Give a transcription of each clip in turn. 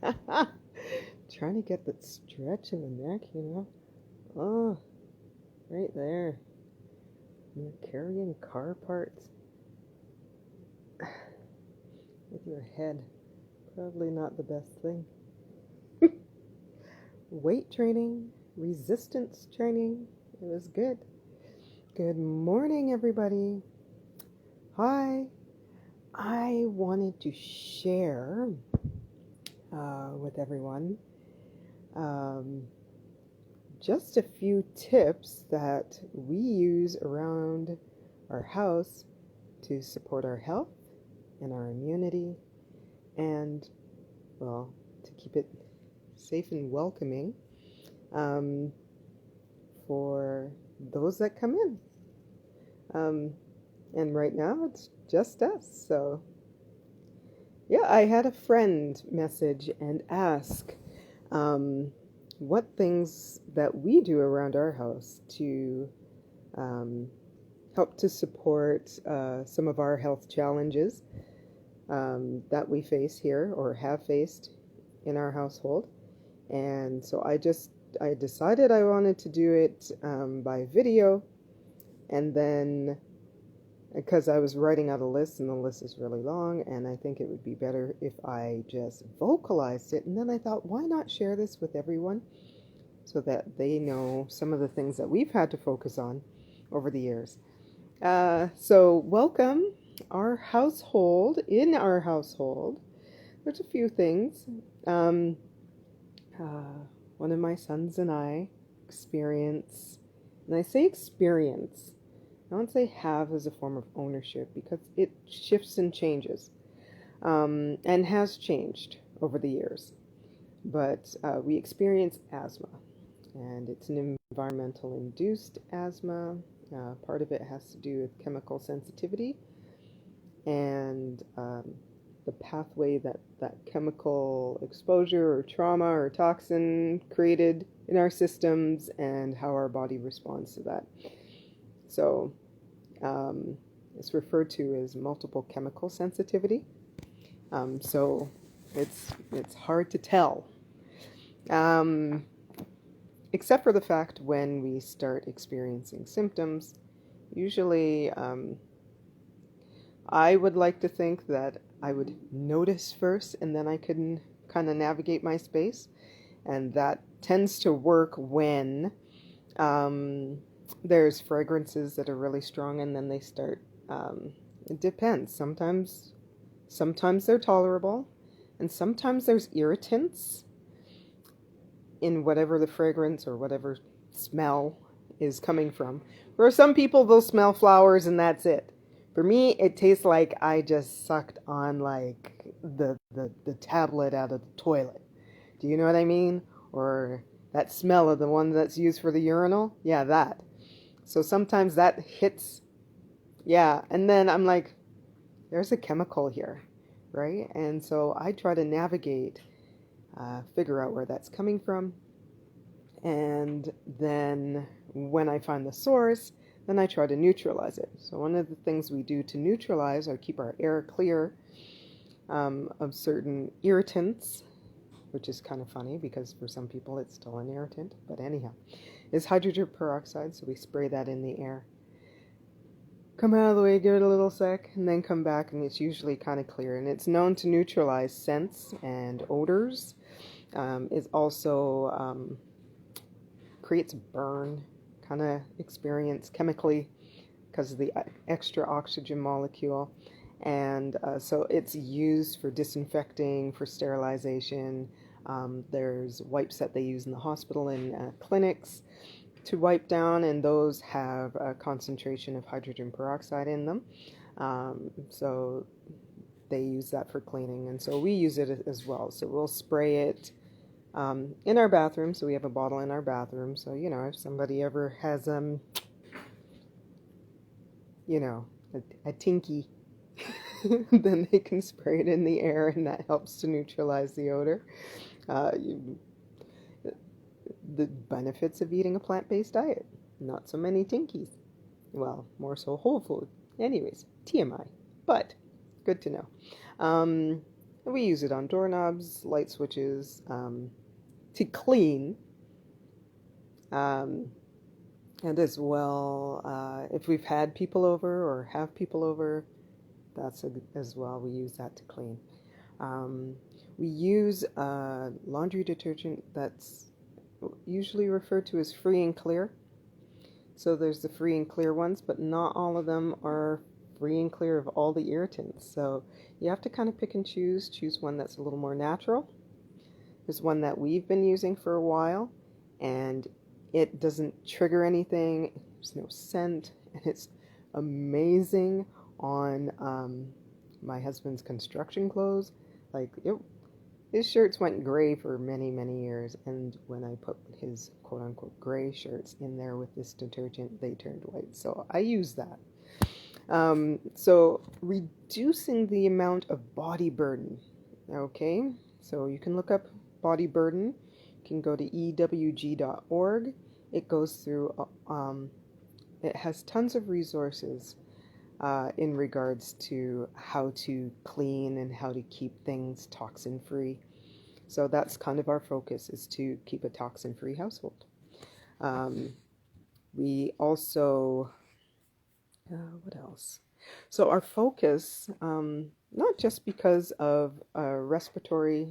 Trying to get that stretch in the neck, Oh, right there. You're carrying car parts with your head. Probably not the best thing. Weight training, resistance training. It was good. Good morning, everybody. Hi. I wanted to share with everyone um, just a few tips that we use around our house to support our health and our immunity and, well, to keep it safe and welcoming um, for those that come in. And right now it's just us. So, yeah, I had a friend message and ask um, what things that we do around our house to um, help to support some of our health challenges that we face here or have faced in our household. And so I decided I wanted to do it by video, and then because I was writing out a list and the list is really long, and I think it would be better if I just vocalized it. And then I thought, why not share this with everyone so that they know some of the things that we've had to focus on over the years. So welcome in our household. There's a few things. Um, uh, One of my sons and I experience, and I say experience, I don't say have as a form of ownership because it shifts and changes and has changed over the years. But we experience asthma, and it's an environmental induced asthma. Part of it has to do with chemical sensitivity and the pathway that chemical exposure or trauma or toxin created in our systems and how our body responds to that. So it's referred to as multiple chemical sensitivity. So it's hard to tell, um, except for the fact when we start experiencing symptoms. Usually, I would like to think that I would notice first, and then I can kind of navigate my space, and that tends to work when there's fragrances that are really strong, and then they start. It depends. Sometimes they're tolerable, and sometimes there's irritants in whatever the fragrance or whatever smell is coming from. For some people, they'll smell flowers and that's it. For me, it tastes like I just sucked on like the tablet out of the toilet. Do you know what I mean? Or that smell of the one that's used for the urinal? Yeah, that. So sometimes that hits, yeah, and then I'm like, there's a chemical here, right? And so I try to navigate, figure out where that's coming from, and then when I find the source, then I try to neutralize it. So one of the things we do to neutralize or keep our air clear of certain irritants, which is kind of funny because for some people it's still an irritant, but anyhow, is hydrogen peroxide. So we spray that in the air. Come out of the way, give it a little sec, and then come back, and it's usually kind of clear. And it's known to neutralize scents and odors. It also creates burn kind of experience chemically because of the extra oxygen molecule. And so it's used for disinfecting, for sterilization. There's wipes that they use in the hospital and clinics to wipe down, and those have a concentration of hydrogen peroxide in them. So they use that for cleaning, and so we use it as well. So we'll spray it in our bathroom. So we have a bottle in our bathroom. So, if somebody ever has, a tinky, then they can spray it in the air, and that helps to neutralize the odor. The benefits of eating a plant-based diet. Not so many tinkies. Well, more so whole food. Anyways, TMI. But good to know. And we use it on doorknobs, light switches, to clean. Um, and as well, if we've had people over or have people over, as well. We use that to clean. Um, we use laundry detergent that's usually referred to as free and clear. So there's the free and clear ones, but not all of them are free and clear of all the irritants. So you have to kind of pick and choose one that's a little more natural. There's one that we've been using for a while, and it doesn't trigger anything. There's no scent, and it's amazing on my husband's construction clothes. Like his shirts went gray for many, many years, and when I put his quote-unquote gray shirts in there with this detergent, they turned white. So I use that. So reducing the amount of body burden. Okay, so you can look up body burden. You can go to ewg.org. It goes through, it has tons of resources in regards to how to clean and how to keep things toxin free. So that's kind of our focus, is to keep a toxin free household. We also, what else? So our focus, not just because of respiratory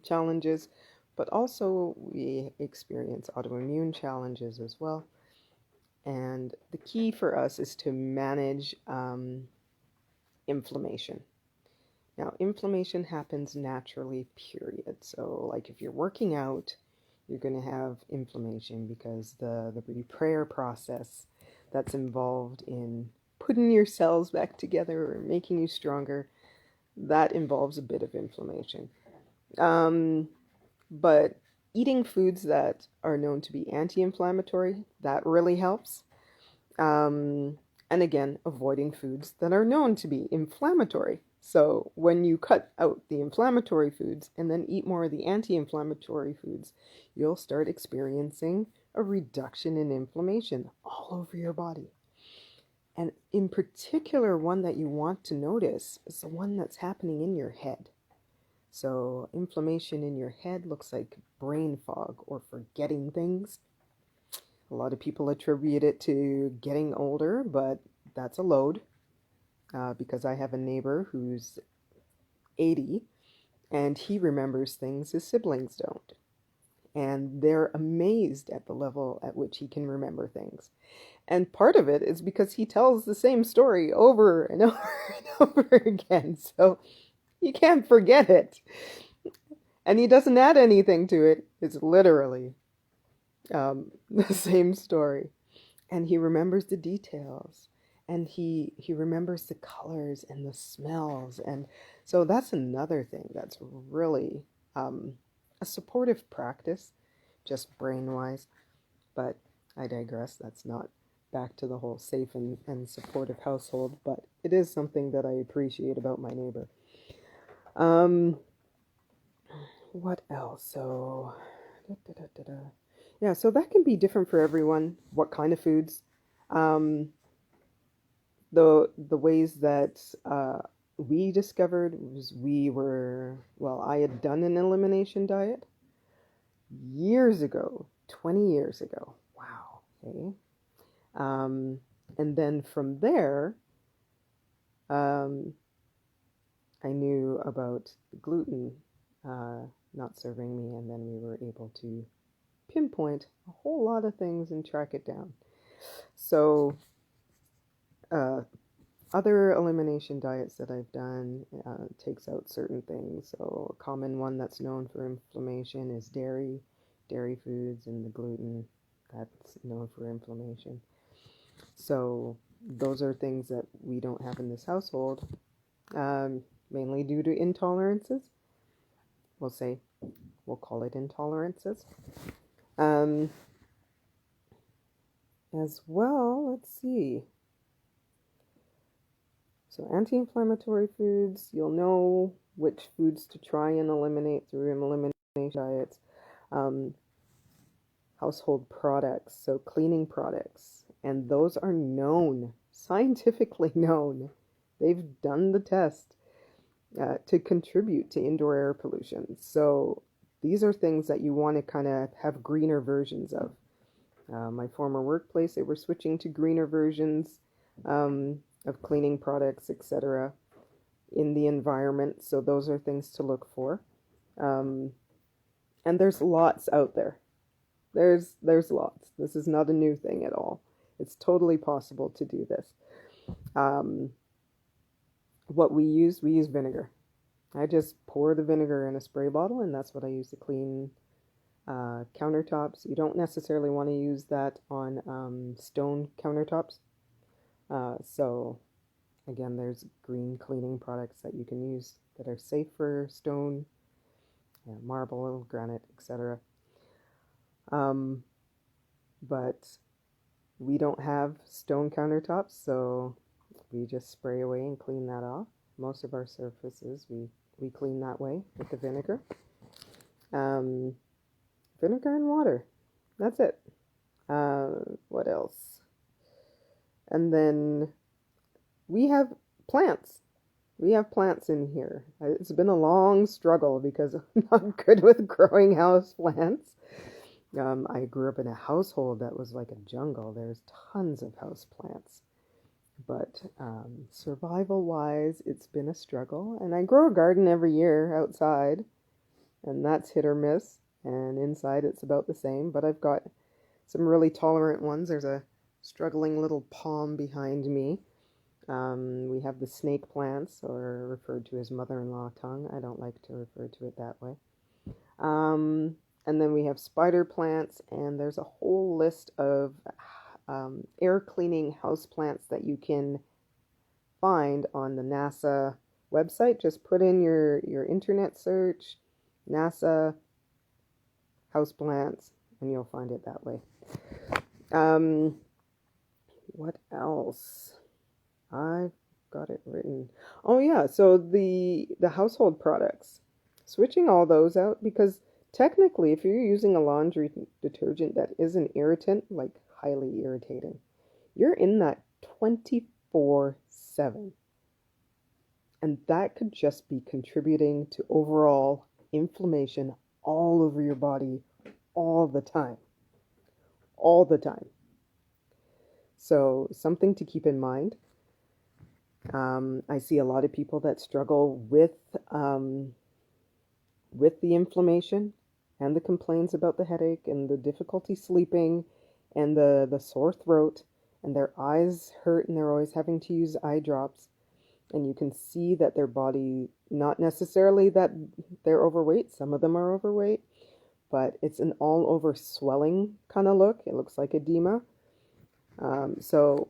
challenges, but also we experience autoimmune challenges as well. And the key for us is to manage inflammation. Now, inflammation happens naturally, period. So, like if you're working out, you're going to have inflammation because the repair process that's involved in putting your cells back together or making you stronger, that involves a bit of inflammation. But eating foods that are known to be anti-inflammatory, that really helps. And again, avoiding foods that are known to be inflammatory. So when you cut out the inflammatory foods and then eat more of the anti-inflammatory foods, you'll start experiencing a reduction in inflammation all over your body. And in particular, one that you want to notice is the one that's happening in your head. So inflammation in your head looks like brain fog or forgetting things. A lot of people attribute it to getting older, but that's a load. Because I have a neighbor who's 80 and he remembers things his siblings don't. And they're amazed at the level at which he can remember things. And part of it is because he tells the same story over and over and over again. So you can't forget it. And he doesn't add anything to it. It's literally the same story. And he remembers the details. And he remembers the colors and the smells. And so that's another thing that's really a supportive practice, just brain-wise. But I digress. That's not back to the whole safe and supportive household. But it is something that I appreciate about my neighbor. What else? So, yeah, so that can be different for everyone. What kind of foods? The ways that we discovered was I had done an elimination diet years ago, 20 years ago. Wow. Okay. And then from there, I knew about the gluten not serving me, and then we were able to pinpoint a whole lot of things and track it down. So other elimination diets that I've done takes out certain things. So a common one that's known for inflammation is dairy foods, and the gluten that's known for inflammation. So those are things that we don't have in this household, mainly due to intolerances. We'll call it intolerances. As well, let's see. So anti-inflammatory foods, you'll know which foods to try and eliminate through elimination diets. Household products, so cleaning products, and those are known, scientifically known. They've done the test to contribute to indoor air pollution. So these are things that you want to kind of have greener versions of. My former workplace, they were switching to greener versions of cleaning products, etc., in the environment. So those are things to look for. Um, and there's lots out there. There's lots. This is not a new thing at all. It's totally possible to do this. Um, what we use vinegar. I just pour the vinegar in a spray bottle, and that's what I use to clean countertops. You don't necessarily want to use that on stone countertops. So, again, there's green cleaning products that you can use that are safe for stone, marble, granite, etc. But we don't have stone countertops, so we just spray away and clean that off. Most of our surfaces we clean that way with the vinegar. Um, Vinegar and water. That's it. What else? And then we have plants. We have plants in here. It's been a long struggle because I'm not good with growing house plants. I grew up in a household that was like a jungle. There's tons of house plants. But survival-wise, it's been a struggle. And I grow a garden every year outside, and that's hit or miss. And inside, it's about the same. But I've got some really tolerant ones. There's a struggling little palm behind me. We have the snake plants, or referred to as mother-in-law tongue. I don't like to refer to it that way. And then we have spider plants, and there's a whole list of air cleaning house plants that you can find on the NASA website. Just put in your internet search, NASA houseplants, and you'll find it that way. What else? I've got it written. Oh yeah, so the household products. Switching all those out, because technically if you're using a laundry detergent that is an irritant, like highly irritating, you're in that 24/7. And that could just be contributing to overall inflammation all over your body all the time. All the time. So something to keep in mind. I see a lot of people that struggle with the inflammation and the complaints about the headache and the difficulty sleeping and the sore throat, and their eyes hurt and they're always having to use eye drops. And you can see that their body, not necessarily that they're overweight, some of them are overweight, but it's an all over swelling kind of look. It looks like edema. So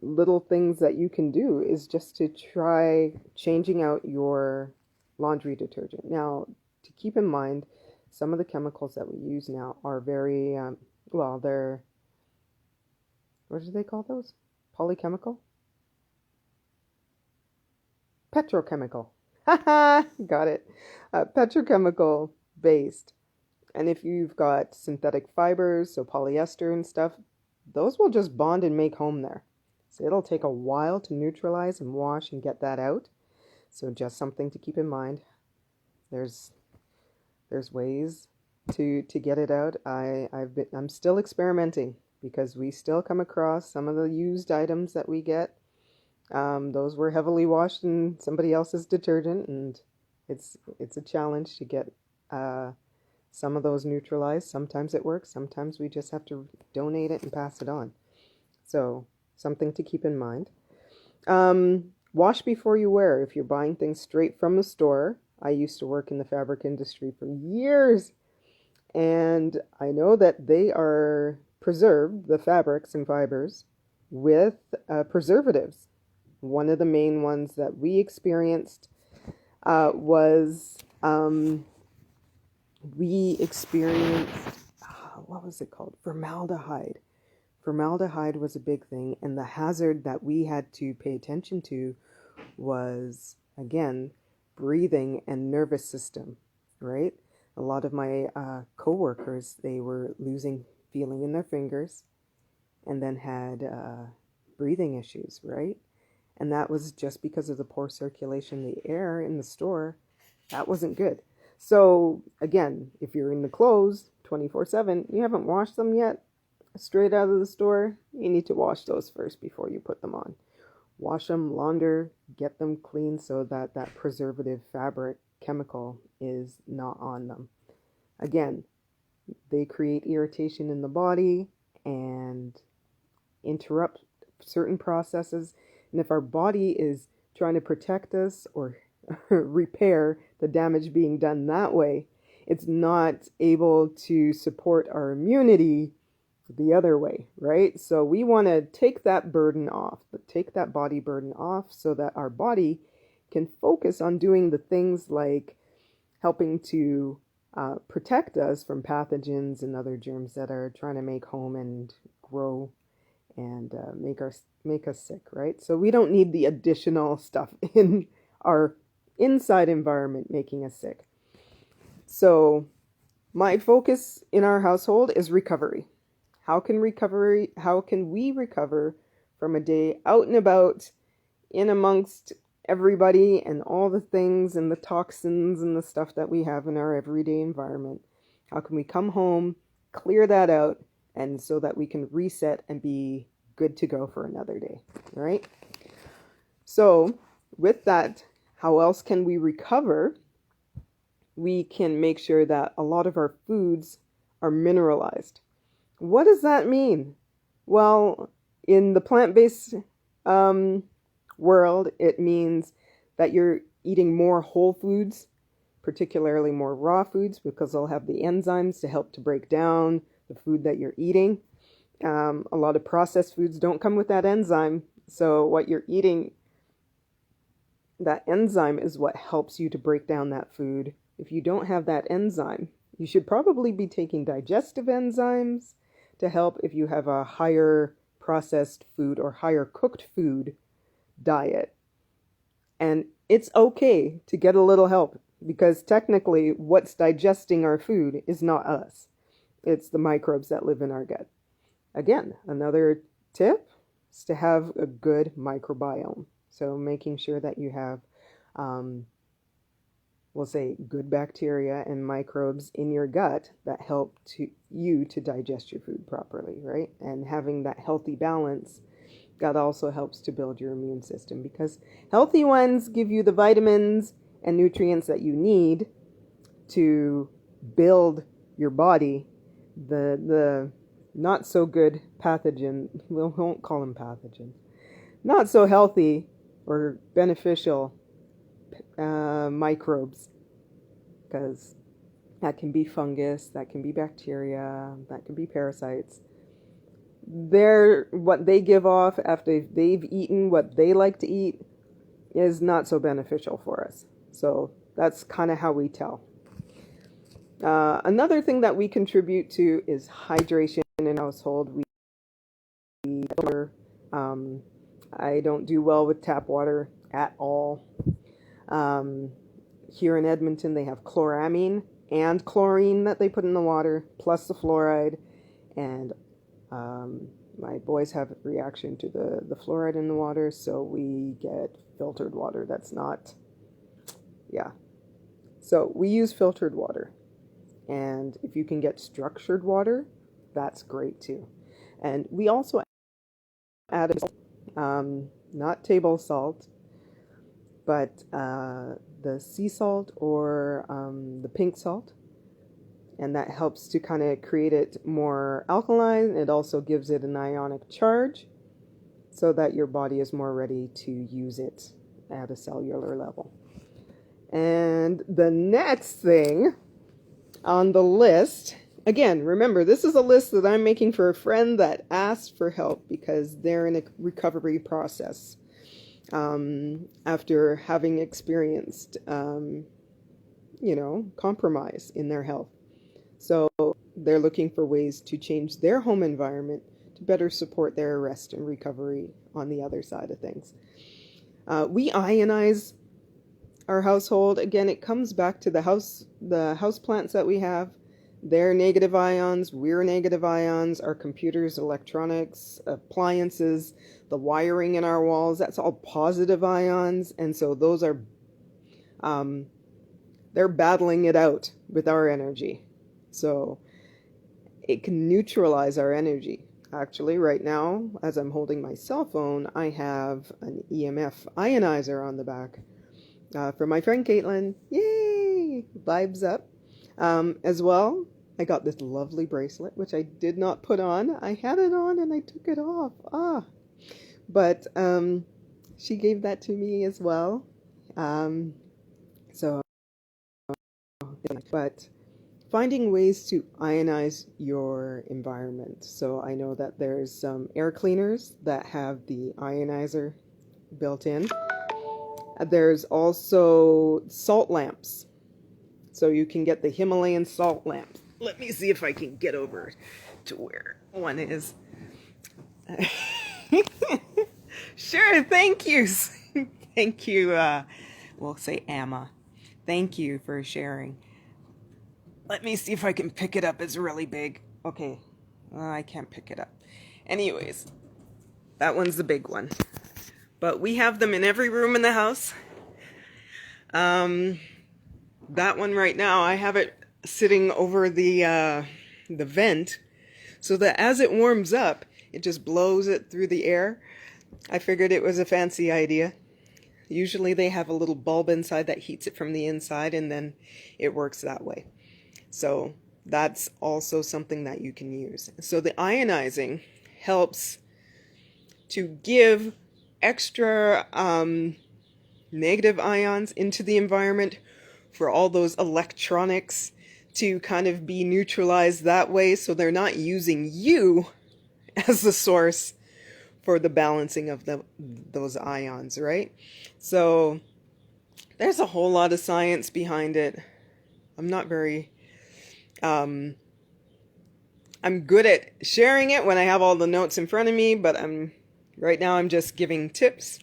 little things that you can do is just to try changing out your laundry detergent. Now, to keep in mind, some of the chemicals that we use now are very, they're, what do they call those? Polychemical? Petrochemical. Haha, got it. Petrochemical based. And if you've got synthetic fibers, so polyester and stuff, those will just bond and make home there. So it'll take a while to neutralize and wash and get that out. So just something to keep in mind. There's ways to get it out. I'm still experimenting because we still come across some of the used items that we get. Those were heavily washed in somebody else's detergent, and it's a challenge to get some of those neutralized. Sometimes it works. Sometimes we just have to donate it and pass it on. So something to keep in mind. Wash before you wear. If you're buying things straight from the store, I used to work in the fabric industry for years, and I know that they are preserved, the fabrics and fibers, with preservatives. One of the main ones that we experienced was what was it called? Formaldehyde. Formaldehyde was a big thing, and the hazard that we had to pay attention to was, again, breathing and nervous system, right? A lot of my coworkers, they were losing feeling in their fingers and then had breathing issues, right? And that was just because of the poor circulation of the air in the store. That wasn't good. So again, if you're in the clothes 24/7, you haven't washed them yet, straight out of the store, you need to wash those first before you put them on. Wash them, launder, get them clean so that that preservative fabric chemical is not on them. Again, they create irritation in the body and interrupt certain processes. And if our body is trying to protect us or repair the damage being done that way, it's not able to support our immunity the other way, right? So we want to take that burden off, take that body burden off so that our body can focus on doing the things like helping to protect us from pathogens and other germs that are trying to make home and grow and make us sick, right? So we don't need the additional stuff in our inside environment making us sick. So my focus in our household is recovery. How can we recover from a day out and about in amongst everybody and all the things and the toxins and the stuff that we have in our everyday environment? How can we come home, clear that out, and so that we can reset and be good to go for another day, right? So with that, how else can we recover? We can make sure that a lot of our foods are mineralized. What does that mean? Well, in the plant-based world, it means that you're eating more whole foods, particularly more raw foods, because they'll have the enzymes to help to break down the food that you're eating. A lot of processed foods don't come with that enzyme. So what you're eating, that enzyme is what helps you to break down that food. If you don't have that enzyme, you should probably be taking digestive enzymes to help if you have a higher processed food or higher cooked food diet. And it's okay to get a little help because technically what's digesting our food is not us. It's the microbes that live in our gut. Again, another tip is to have a good microbiome. So making sure that you have, we'll say, good bacteria and microbes in your gut that help you to digest your food properly, right? And having that healthy balance, that also helps to build your immune system because healthy ones give you the vitamins and nutrients that you need to build your body. The not so good pathogen, we won't call them pathogens, not so healthy or beneficial microbes, because that can be fungus, that can be bacteria, that can be parasites. What they give off after they've eaten what they like to eat is not so beneficial for us. So that's kind of how we tell. Another thing that we contribute to is hydration in household. I don't do well with tap water at all. Here in Edmonton, they have chloramine and chlorine that they put in the water, plus the fluoride. And my boys have a reaction to the fluoride in the water, so we get filtered water. That's not, yeah. So we use filtered water. And if you can get structured water, that's great too. And we also add not table salt, but the sea salt or the pink salt. And that helps to kind of create it more alkaline. It also gives it an ionic charge so that your body is more ready to use it at a cellular level. And the next thing on the list, again, remember, this is a list that I'm making for a friend that asked for help because they're in a recovery process after having experienced, compromise in their health. So they're looking for ways to change their home environment to better support their rest and recovery on the other side of things. We ionize our household. Again, it comes back to the house plants that we have. They're negative ions, we're negative ions, our computers, electronics, appliances, the wiring in our walls, that's all positive ions. And so those are, they're battling it out with our energy. So it can neutralize our energy. Actually, right now, as I'm holding my cell phone, I have an EMF ionizer on the back for my friend Caitlin. Yay! Vibes up. As well, I got this lovely bracelet, which I did not put on. I had it on and I took it off. But she gave that to me as well. So, but finding ways to ionize your environment. So I know that there's some air cleaners that have the ionizer built in. There's also salt lamps. So you can get the Himalayan salt lamps. Let me see if I can get over to where one is. Sure, thank you. Thank you. We'll say Amma. Thank you for sharing. Let me see if I can pick it up. It's really big. Okay. I can't pick it up. Anyways, that one's the big one. But we have them in every room in the house. That one right now, I have it sitting over the vent so that as it warms up, it just blows it through the air. I figured it was a fancy idea. Usually they have a little bulb inside that heats it from the inside, and then it works that way. So that's also something that you can use. So the ionizing helps to give extra negative ions into the environment for all those electronics to kind of be neutralized that way, so they're not using you as the source for the balancing of those ions, right? So there's a whole lot of science behind it. I'm not very I'm good at sharing it when I have all the notes in front of me, but right now I'm just giving tips.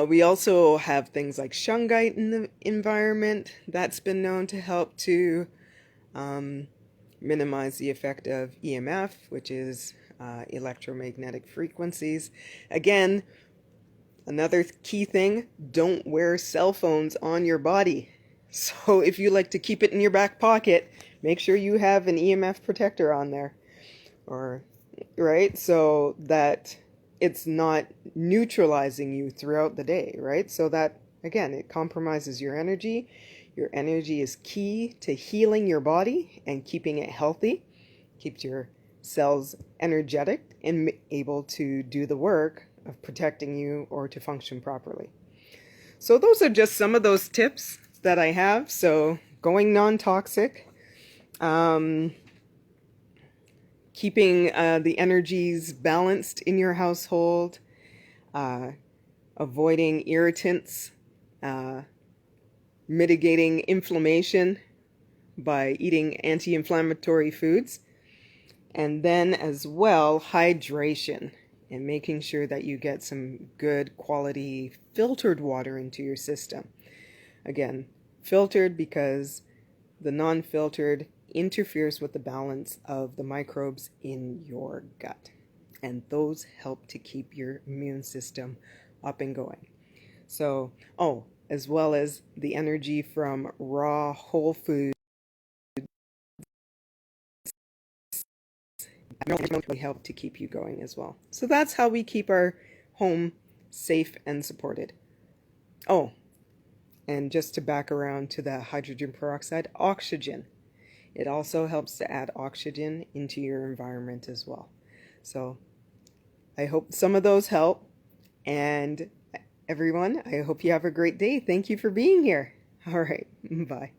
We also have things like shungite in the environment. That's been known to help to minimize the effect of EMF, which is electromagnetic frequencies. Again, another key thing, don't wear cell phones on your body. So if you like to keep it in your back pocket, make sure you have an EMF protector on there. Right? So that it's not neutralizing you throughout the day, right? So that, again, it compromises your energy. Your energy is key to healing your body and keeping it healthy. Keeps your cells energetic and able to do the work of protecting you or to function properly. So those are just some of those tips that I have. So going non-toxic, keeping the energies balanced in your household, avoiding irritants, mitigating inflammation by eating anti-inflammatory foods, and then as well hydration and making sure that you get some good quality filtered water into your system. Again, filtered because the non-filtered interferes with the balance of the microbes in your gut, and those help to keep your immune system up and going. So, as well as the energy from raw whole food really help to keep you going as well. So that's how we keep our home safe and supported. And just to back around to the hydrogen peroxide, oxygen. It also helps to add oxygen into your environment as well. So I hope some of those help. And everyone, I hope you have a great day. Thank you for being here. All right, bye.